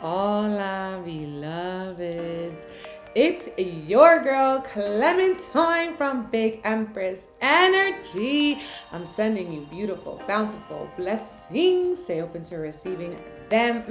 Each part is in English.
Hola, beloveds. It's your girl, Clementine from Big Empress Energy. I'm sending you beautiful, bountiful blessings. Stay open to receiving them.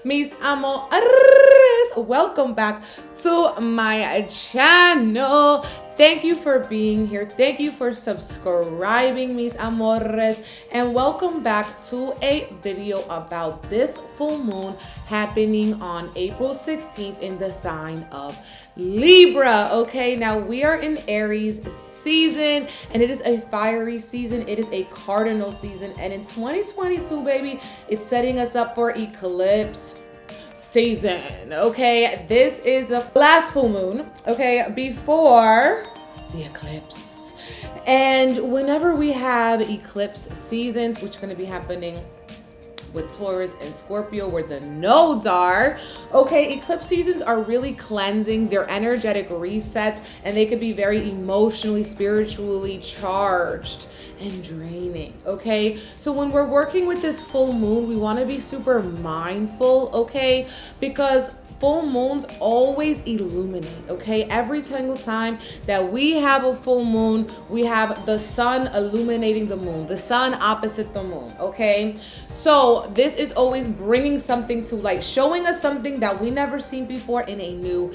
Mis amores, welcome back to my channel. Thank you for being here. Thank you for subscribing, mis amores. And welcome back to a video about this full moon happening on April 16th in the sign of Libra. Okay, now we are in Aries season and it is a fiery season. It is a cardinal season. And in 2022, baby, it's setting us up for eclipse season. Okay, this is the last full moon, okay, before the eclipse. And whenever we have eclipse seasons, which are going to be happening with Taurus and Scorpio, where the nodes are, okay, eclipse seasons are really cleansings. They're energetic resets, and they could be very emotionally, spiritually charged and draining. Okay, so when we're working with this full moon, we want to be super mindful, okay, because full moons always illuminate, okay? Every single time that we have a full moon, we have the sun illuminating the moon, the sun opposite the moon, okay? So this is always bringing something to light, showing us something that we never seen before in a new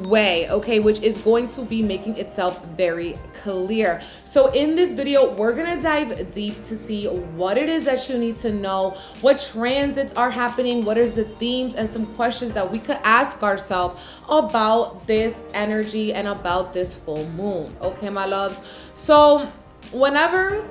way, okay, which is going to be making itself very clear. So in this video, we're gonna dive deep to see what it is that you need to know, what transits are happening, what is the themes, and some questions that we could ask ourselves about this energy and about this full moon. Okay, my loves. So whenever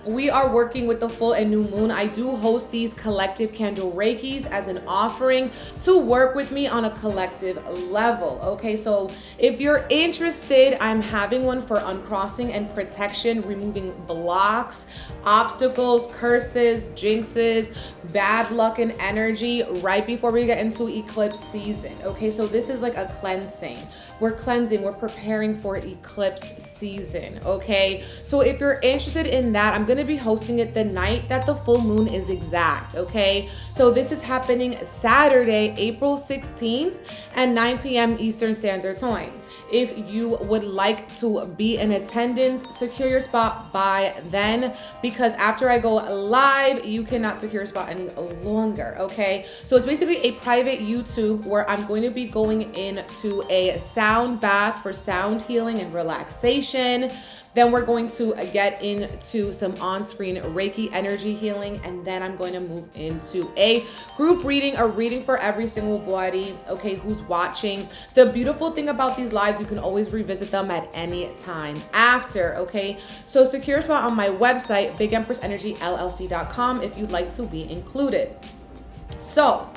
we are working with the full and new moon, I do host these collective candle Reikis as an offering to work with me on a collective level. Okay, so if you're interested, I'm having one for uncrossing and protection, removing blocks, obstacles, curses, jinxes, bad luck and energy right before we get into eclipse season. Okay, so this is like a cleansing. We're cleansing, we're preparing for eclipse season. Okay, so if you're interested in that, I'm going to be hosting it the night that the full moon is exact. Okay, so this is happening Saturday, April 16th at 9 p.m. Eastern Standard Time. If you would like to be in attendance, secure your spot by then, because after I go live, you cannot secure a spot any longer. Okay, so it's basically a private YouTube where I'm going to be going into a sound bath for sound healing and relaxation. Then we're going to get into some on-screen Reiki energy healing, and then I'm going to move into a group reading, a reading for every single body, okay, who's watching. The beautiful thing about these lives, you can always revisit them at any time after, okay? So secure a spot on my website, bigempressenergyllc.com, if you'd like to be included. So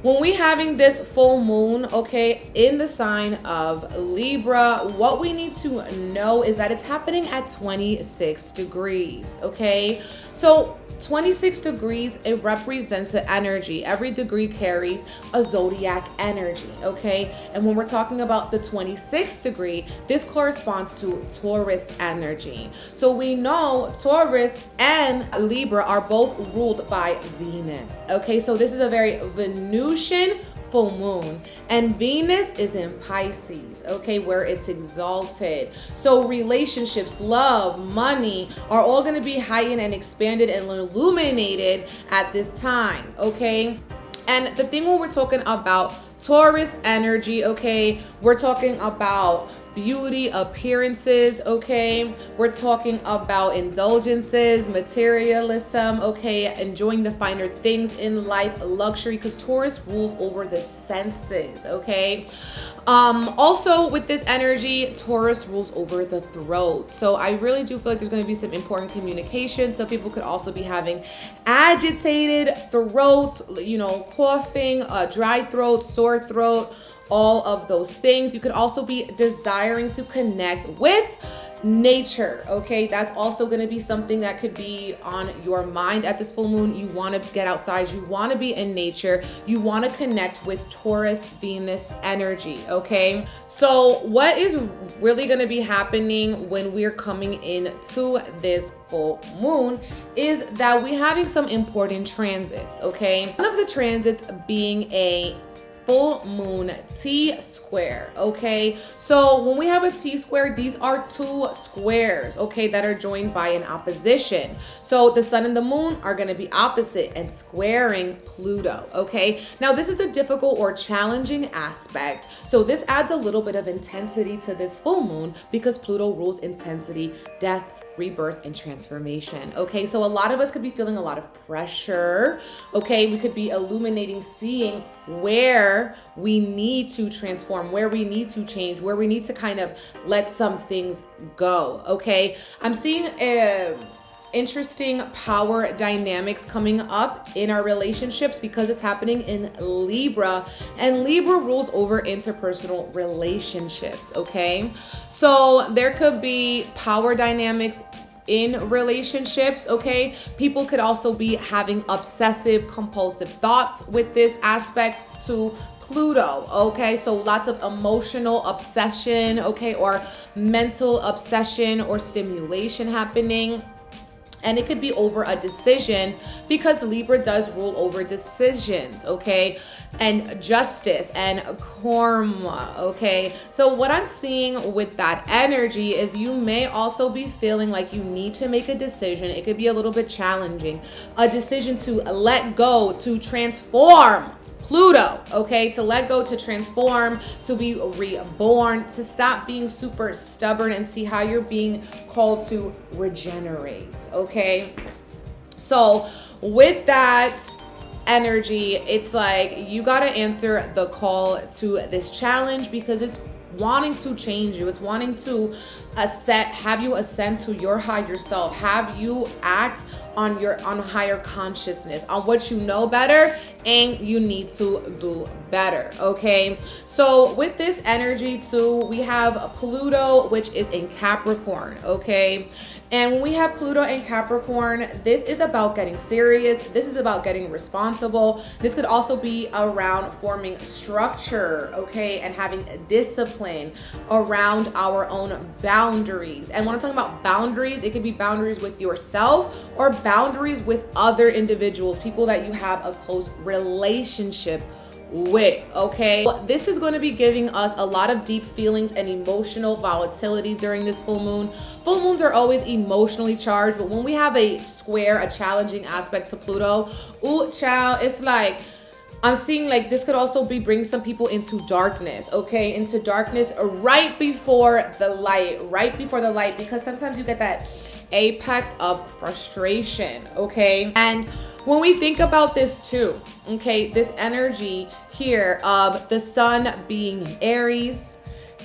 when we having this full moon, okay, in the sign of Libra, what we need to know is that it's happening at 26 degrees, okay? So 26 degrees, it represents the energy. Every degree carries a zodiac energy, okay? And when we're talking about the 26th degree, this corresponds to Taurus energy. So we know Taurus and Libra are both ruled by Venus, okay? So this is a very Venusian full moon, and Venus is in Pisces, okay, where it's exalted. So relationships, love, money are all going to be heightened and expanded and illuminated at this time, okay? And the thing when we're talking about Taurus energy, okay, we're talking about beauty, appearances, okay? We're talking about indulgences, materialism, okay? Enjoying the finer things in life, luxury, because Taurus rules over the senses, okay? Also with this energy, Taurus rules over the throat. So I really do feel like there's going to be some important communication. Some people could also be having agitated throats, you know, coughing, dry throat, sore throat, all of those things. You could also be desiring to connect with nature, okay? That's also going to be something that could be on your mind at this full moon. You want to get outside, you want to be in nature, you want to connect with Taurus Venus energy, okay? So what is really going to be happening when we're coming into this full moon is that we're having some important transits, okay? One of the transits being a full moon T-square, okay? So when we have a T-square, these are two squares, okay, that are joined by an opposition. So the sun and the moon are going to be opposite and squaring Pluto, okay? Now this is a difficult or challenging aspect. So this adds a little bit of intensity to this full moon because Pluto rules intensity, death, rebirth, and transformation, okay? So a lot of us could be feeling a lot of pressure, okay? We could be illuminating, seeing where we need to transform, where we need to change, where we need to kind of let some things go, okay? I'm seeing interesting power dynamics coming up in our relationships because it's happening in Libra, and Libra rules over interpersonal relationships, okay? So there could be power dynamics in relationships, okay? People could also be having obsessive compulsive thoughts with this aspect to Pluto, okay? So lots of emotional obsession, okay, or mental obsession or stimulation happening. And it could be over a decision because Libra does rule over decisions, okay? And justice and karma, okay? So what I'm seeing with that energy is you may also be feeling like you need to make a decision. It could be a little bit challenging. A decision to let go, to transform Pluto, okay? To let go, to transform, to be reborn, to stop being super stubborn and see how you're being called to regenerate, okay? So with that energy, it's like you got to answer the call to this challenge because it's wanting to change you. It's wanting to have you ascend to your higher self, have you act on higher consciousness, on what you know better and you need to do better, okay? So with this energy too, we have Pluto, which is in Capricorn, okay? And when we have Pluto in Capricorn, this is about getting serious. This is about getting responsible. This could also be around forming structure, okay? And having discipline around our own boundaries. And when I'm talking about boundaries, it could be boundaries with yourself or boundaries with other individuals, people that you have a close relationship with, okay? This is going to be giving us a lot of deep feelings and emotional volatility during this full moon. Full moons are always emotionally charged, but when we have a square, a challenging aspect to Pluto, ooh, child, it's like I'm seeing like this could also be bringing some people into darkness, okay? Into darkness right before the light, because sometimes you get that apex of frustration, okay? And when we think about this too, okay, this energy here of the sun being Aries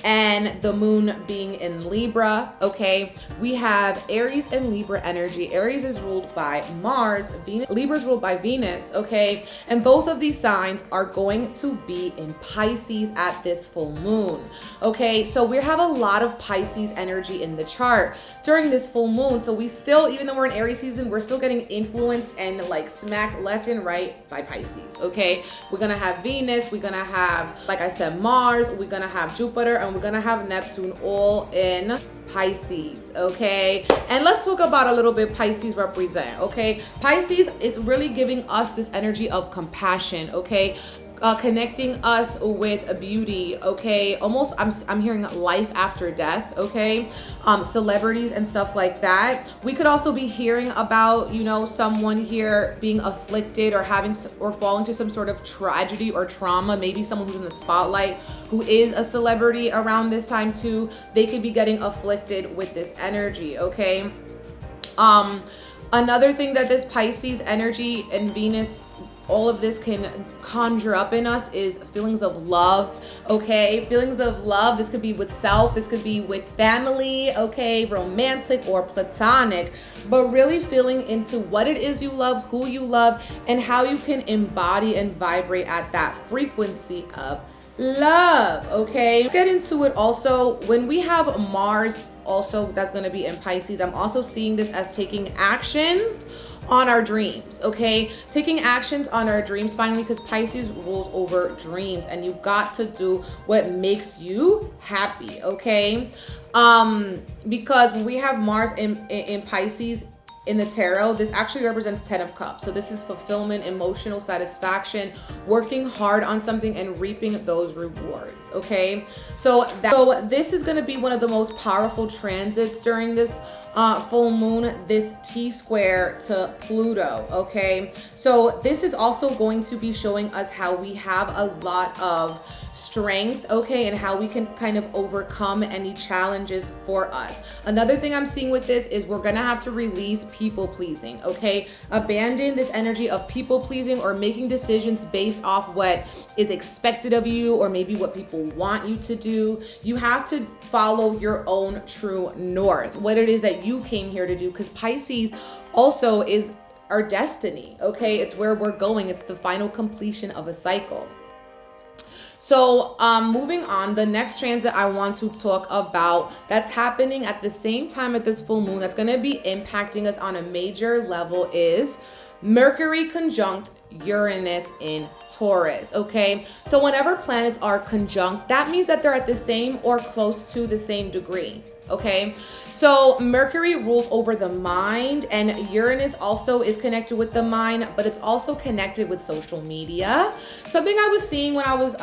and the moon being in Libra, okay, we have Aries and Libra energy. Aries is ruled by Mars, Libra is ruled by Venus, okay, and both of these signs are going to be in Pisces at this full moon, okay? So we have a lot of Pisces energy in the chart during this full moon. So we still, even though we're in Aries season, we're still getting influenced and like smacked left and right by Pisces, okay? We're gonna have Venus, we're gonna have, like I said, Mars, we're gonna have Jupiter, and we're gonna have Neptune all in Pisces, okay? And let's talk about a little bit Pisces represent, okay? Pisces is really giving us this energy of compassion, okay? Connecting us with beauty, okay? Almost, I'm hearing life after death, okay? Celebrities and stuff like that. We could also be hearing about, you know, someone here being afflicted or falling to some sort of tragedy or trauma. Maybe someone who's in the spotlight who is a celebrity around this time too. They could be getting afflicted with this energy, okay? Another thing that this Pisces energy and Venus, all of this can conjure up in us is feelings of love, okay? Feelings of love. This could be with self, this could be with family, okay? Romantic or platonic, but really feeling into what it is you love, who you love, and how you can embody and vibrate at that frequency of love, okay? Get into it also when we have Mars also that's going to be in Pisces. I'm also seeing this as taking actions on our dreams, okay? Taking actions on our dreams finally, because Pisces rules over dreams, and you got to do what makes you happy, okay? Because when we have Mars in Pisces, in the tarot, this actually represents 10 of Cups. So this is fulfillment, emotional satisfaction, working hard on something and reaping those rewards, okay? So this is gonna be one of the most powerful transits during this full moon, this T-square to Pluto, okay? So this is also going to be showing us how we have a lot of strength, okay, and how we can kind of overcome any challenges for us. Another thing I'm seeing with this is we're gonna have to release people pleasing, okay? Abandon this energy of people pleasing or making decisions based off what is expected of you or maybe what people want you to do. You have to follow your own true north, what it is that you came here to do, because Pisces also is our destiny, okay? It's where we're going. It's the final completion of a cycle. So moving on, the next transit I want to talk about that's happening at the same time at this full moon, that's going to be impacting us on a major level, is Mercury conjunct Uranus in Taurus, okay? So whenever planets are conjunct, that means that they're at the same or close to the same degree, okay? So Mercury rules over the mind, and Uranus also is connected with the mind, but it's also connected with social media. Something I was seeing when I was,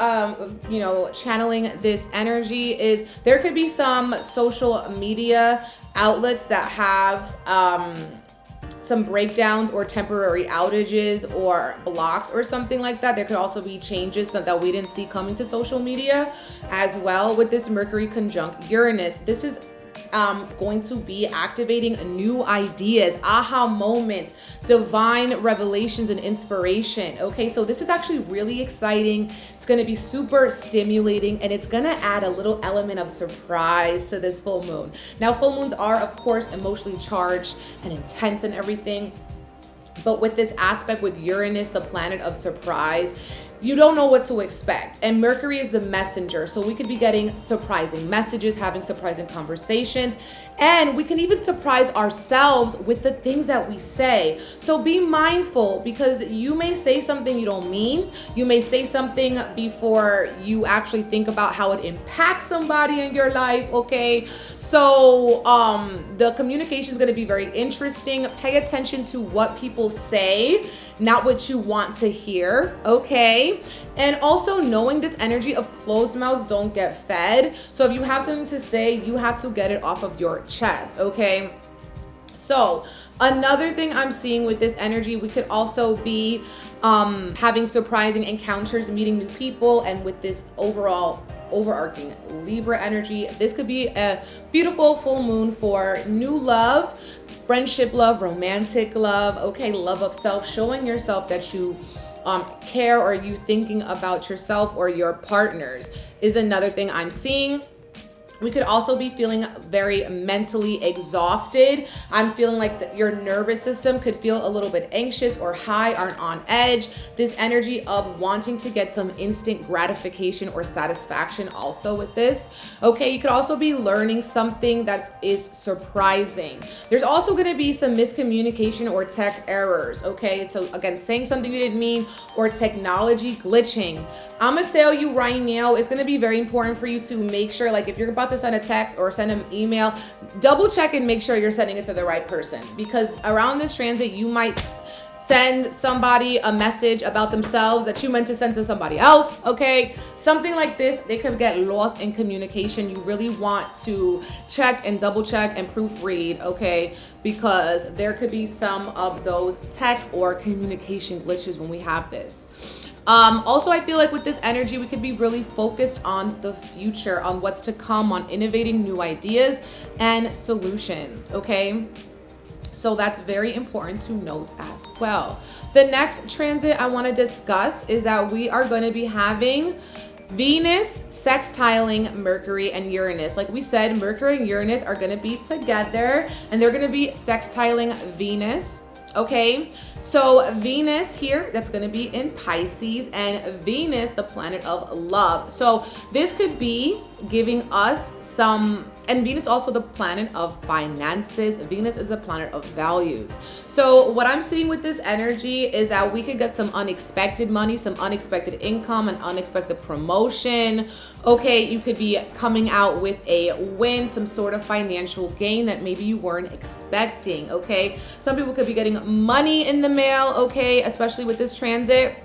channeling this energy is there could be some social media outlets that have, some breakdowns or temporary outages or blocks or something like that. There could also be changes that we didn't see coming to social media as well with this Mercury conjunct Uranus. This is going to be activating new ideas, aha moments, divine revelations and inspiration. Okay, so this is actually really exciting. It's going to be super stimulating, and it's going to add a little element of surprise to this full moon. Now, full moons are, of course, emotionally charged and intense and everything. But with this aspect with Uranus, the planet of surprise, you don't know what to expect. And Mercury is the messenger. So we could be getting surprising messages, having surprising conversations, and we can even surprise ourselves with the things that we say. So be mindful, because you may say something you don't mean. You may say something before you actually think about how it impacts somebody in your life, okay? So the communication is going to be very interesting. Pay attention to what people say, not what you want to hear, okay? And also knowing this energy of closed mouths don't get fed. So if you have something to say, you have to get it off of your chest, okay? So another thing I'm seeing with this energy, we could also be having surprising encounters, meeting new people, and with this overall overarching Libra energy, this could be a beautiful full moon for new love, friendship love, romantic love, okay, love of self, showing yourself that you care, or you thinking about yourself or your partners is another thing I'm seeing. We could also be feeling very mentally exhausted. I'm feeling like your nervous system could feel a little bit anxious or high or on edge. This energy of wanting to get some instant gratification or satisfaction also with this. Okay, you could also be learning something that is surprising. There's also going to be some miscommunication or tech errors. Okay, so again, saying something you didn't mean, or technology glitching. I'm going to tell you right now, it's going to be very important for you to make sure, like if you're about to send a text or send an email, double check and make sure you're sending it to the right person, because around this transit you might send somebody a message about themselves that you meant to send to somebody else, okay? Something like this, they could get lost in communication. You really want to check and double check and proofread, okay? Because there could be some of those tech or communication glitches when we have this. Also, I feel like with this energy, we could be really focused on the future, on what's to come, on innovating new ideas and solutions, okay? So that's very important to note as well. The next transit I want to discuss is that we are going to be having Venus sextiling Mercury and Uranus. Like we said, Mercury and Uranus are going to be together, and they're going to be sextiling Venus. Okay, so Venus here, that's going to be in Pisces, and Venus, the planet of love. So this could be giving us some, and Venus also the planet of finances. Venus is the planet of values. So what I'm seeing with this energy is that we could get some unexpected money, some unexpected income, an unexpected promotion. Okay, you could be coming out with a win, some sort of financial gain that maybe you weren't expecting. Okay, some people could be getting money in the mail. Okay, especially with this transit,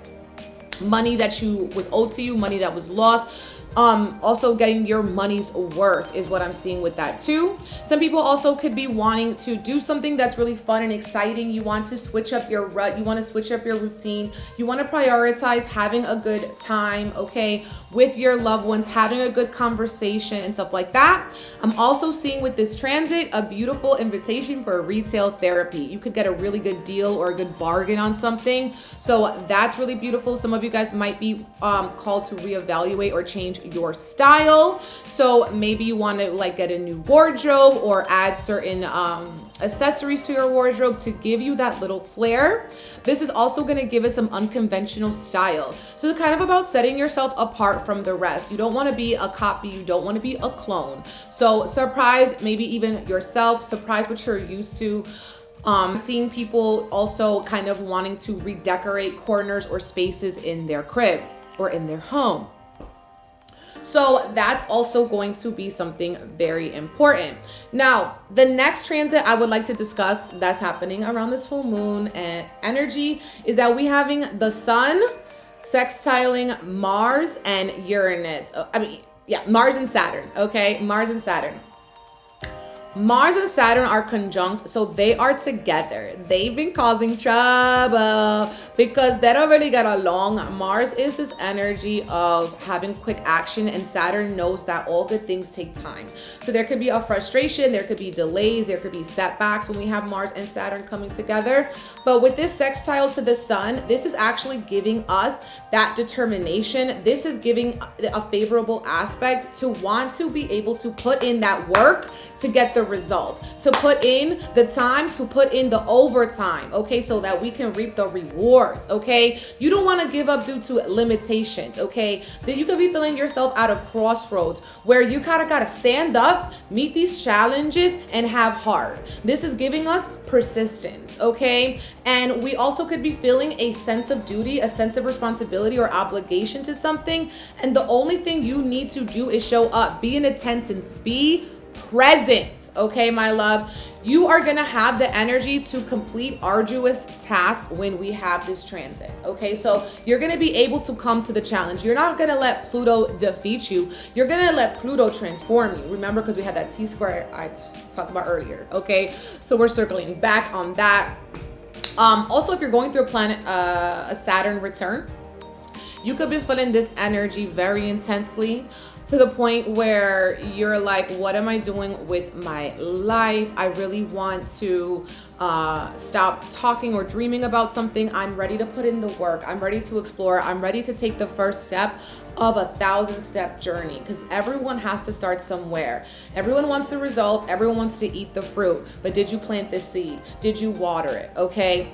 money that was owed to you, money that was lost. Also getting your money's worth is what I'm seeing with that too. Some people also could be wanting to do something that's really fun and exciting. You want to switch up your rut. You want to switch up your routine. You want to prioritize having a good time, okay, with your loved ones, having a good conversation and stuff like that. I'm also seeing with this transit a beautiful invitation for retail therapy. You could get a really good deal or a good bargain on something. So that's really beautiful. Some of you guys might be called to reevaluate or change your style. So maybe you want to like get a new wardrobe or add certain accessories to your wardrobe to give you that little flair. This is also going to give us some unconventional style. So it's kind of about setting yourself apart from the rest. You don't want to be a copy. You don't want to be a clone. So surprise maybe even yourself, surprise what you're used to. Seeing people also kind of wanting to redecorate corners or spaces in their crib or in their home. So that's also going to be something very important. Now, the next transit I would like to discuss that's happening around this full moon and energy is that we having the sun sextiling Mars and Uranus. Mars and Saturn, okay? Mars and Saturn. Mars and Saturn are conjunct, so they are together. They've been causing trouble because they don't really get along. Mars is this energy of having quick action, and Saturn knows that all good things take time. So there could be a frustration, there could be delays, there could be setbacks when we have Mars and Saturn coming together. But with this sextile to the sun, this is actually giving us that determination. This is giving a favorable aspect to want to be able to put in that work to get the result, to put in the time, to put in the overtime, okay, so that we can reap the rewards, okay? You don't want to give up due to limitations, okay? That you could be feeling yourself at a crossroads where you kind of got to stand up, meet these challenges, and have heart. This is giving us persistence, okay? And we also could be feeling a sense of duty, a sense of responsibility or obligation to something, and the only thing you need to do is show up, be in attendance, be present, okay, my love? You are gonna have the energy to complete arduous tasks when we have this transit, okay? So you're gonna be able to come to the challenge. You're not gonna let Pluto defeat you. You're gonna let Pluto transform you. Remember, because we had that T-square I talked about earlier, okay? So we're circling back on that. Also, if you're going through a Saturn return, you could be feeling this energy very intensely, to the point where you're like, what am I doing with my life? I really want to stop talking or dreaming about something. I'm ready to put in the work. I'm ready to explore. I'm ready to take the first step of a 1,000-step journey, because everyone has to start somewhere. Everyone wants the result. Everyone wants to eat the fruit. But did you plant this seed? Did you water it? Okay.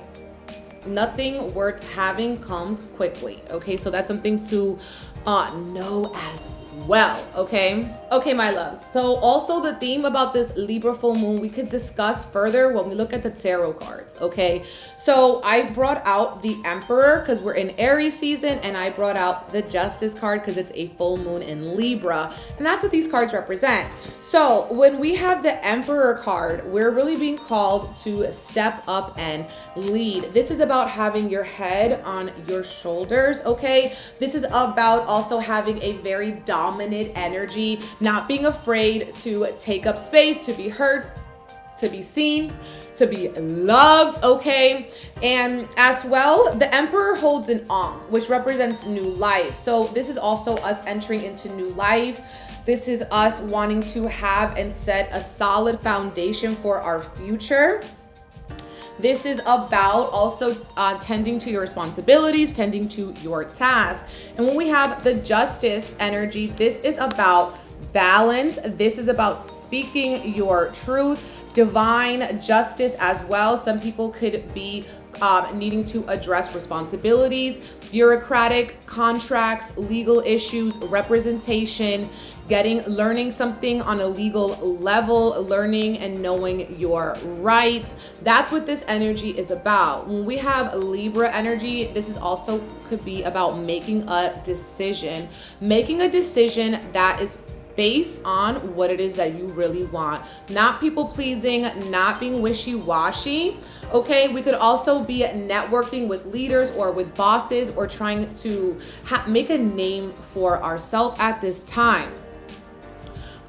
Nothing worth having comes quickly, okay? So that's something to know as well, okay? Okay, my loves. So also the theme about this Libra full moon, we could discuss further when we look at the tarot cards, okay? So I brought out the Emperor because we're in Aries season, and I brought out the Justice card because it's a full moon in Libra, and that's what these cards represent. So when we have the Emperor card, we're really being called to step up and lead. This is about having your head on your shoulders, okay? This is about also having a very dominant energy, not being afraid to take up space, to be heard, to be seen, to be loved, okay? And as well, the Emperor holds an Ankh, which represents new life. So this is also us entering into new life. This is us wanting to have and set a solid foundation for our future. This is about also tending to your responsibilities, tending to your tasks. And when we have the Justice energy, this is about balance. This is about speaking your truth, divine justice as well. Some people could be needing to address responsibilities, bureaucratic contracts, legal issues, representation, learning something on a legal level, learning and knowing your rights. That's what this energy is about. When we have Libra energy, this is also could be about making a decision that is based on what it is that you really want, not people pleasing, not being wishy-washy. Okay, we could also be networking with leaders or with bosses or trying to make a name for ourselves at this time.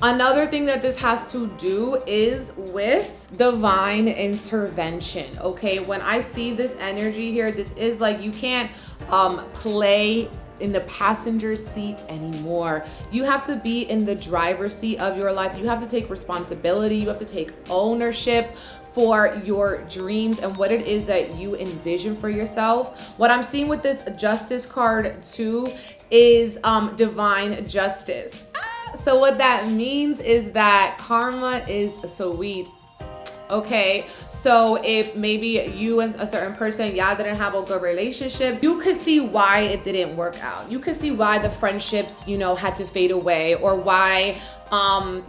Another thing that this has to do is with divine intervention. Okay, when I see this energy here, this is like you can't play in the passenger seat anymore. You have to be in the driver's seat of your life. You have to take responsibility. You have to take ownership for your dreams and what it is that you envision for yourself. What I'm seeing with this justice card too is divine justice. So what that means is that karma is sweet. Okay, so if maybe you and a certain person, y'all didn't have a good relationship, you could see why it didn't work out. You could see why the friendships, you know, had to fade away, or why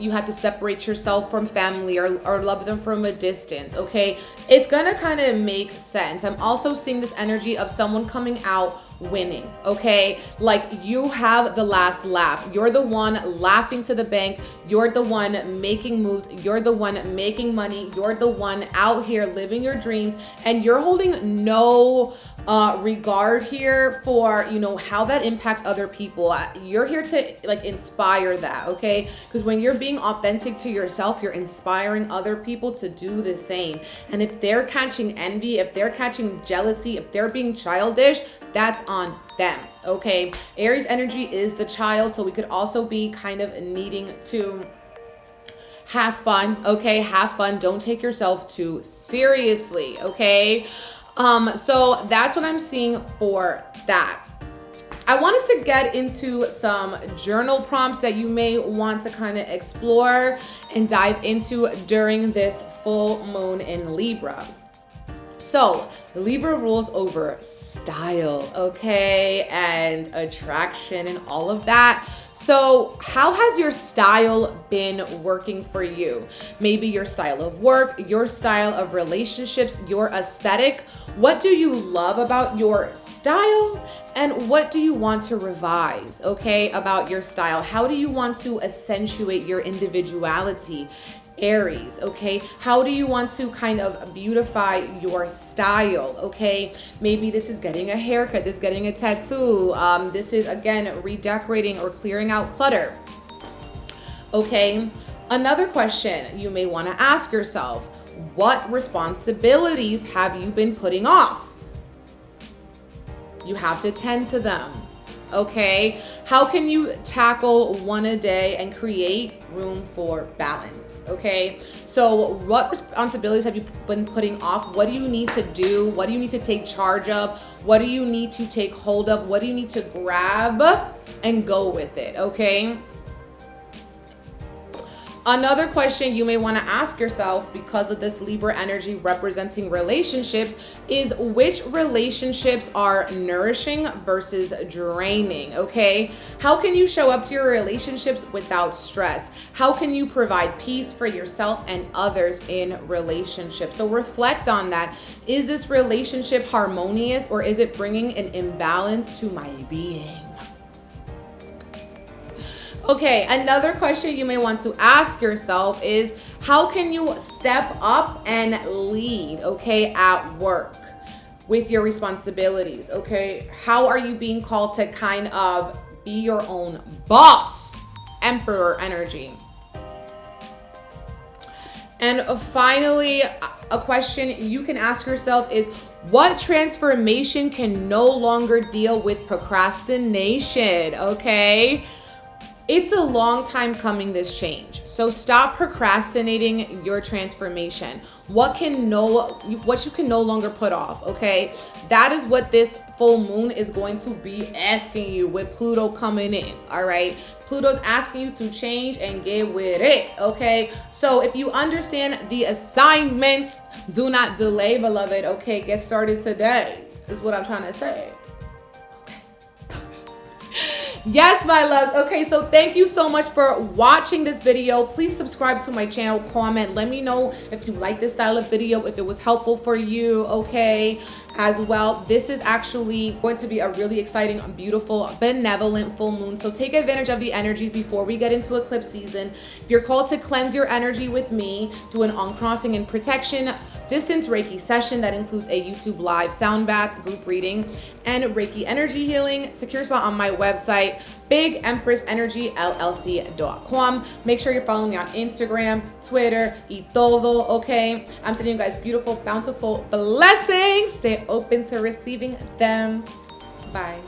you had to separate yourself from family or love them from a distance. Okay, it's gonna kind of make sense. I'm also seeing this energy of someone coming out winning. Okay, like you have the last laugh. You're the one laughing to the bank. You're the one making moves. You're the one making money. You're the one out here living your dreams, and you're holding no regard here for, you know, how that impacts other people. You're here to like inspire that. Okay, because when you're being authentic to yourself, you're inspiring other people to do the same. And if they're catching envy, if they're catching jealousy, if they're being childish, that's on them. Okay, Aries energy is the child, so we could also be kind of needing to have fun. Okay, have fun. Don't take yourself too seriously. Okay, so that's what I'm seeing for that. I wanted to get into some journal prompts that you may want to kind of explore and dive into during this full moon in Libra. So Libra rules over style, okay, and attraction and all of that. So how has your style been working for you? Maybe your style of work, your style of relationships, your aesthetic. What do you love about your style? And what do you want to revise, okay, about your style? How do you want to accentuate your individuality? Aries, okay? How do you want to kind of beautify your style, okay? Maybe this is getting a haircut, this is getting a tattoo, this is, again, redecorating or clearing out clutter, okay? Another question you may want to ask yourself, what responsibilities have you been putting off? You have to tend to them. Okay, how can you tackle one a day and create room for balance? Okay, so what responsibilities have you been putting off? What do you need to do? What do you need to take charge of? What do you need to take hold of? What do you need to grab and go with it? Okay. Another question you may want to ask yourself, because of this Libra energy representing relationships, is which relationships are nourishing versus draining, okay? How can you show up to your relationships without stress? How can you provide peace for yourself and others in relationships? So reflect on that. Is this relationship harmonious, or is it bringing an imbalance to my being? Okay, another question you may want to ask yourself is, how can you step up and lead, okay, at work with your responsibilities, okay? How are you being called to kind of be your own boss? Emperor energy. And finally, a question you can ask yourself is, what transformation can no longer deal with procrastination, okay? It's a long time coming, this change. So stop procrastinating your transformation. What you can no longer put off, okay? That is what this full moon is going to be asking you with Pluto coming in, all right? Pluto's asking you to change and get with it, okay? So if you understand the assignment, do not delay, beloved, okay? Get started today, is what I'm trying to say. Yes, my loves. Okay, so thank you so much for watching this video. Please subscribe to my channel, comment. Let me know if you like this style of video, if it was helpful for you, okay, as well. This is actually going to be a really exciting, beautiful, benevolent full moon. So take advantage of the energies before we get into eclipse season. If you're called to cleanse your energy with me, do an uncrossing and protection distance Reiki session that includes a YouTube live sound bath, group reading, and Reiki energy healing. Secure spot on my website, bigempressenergyllc.com. Make sure you're following me on Instagram, Twitter, y todo, okay? I'm sending you guys beautiful, bountiful blessings. Stay open to receiving them. Bye.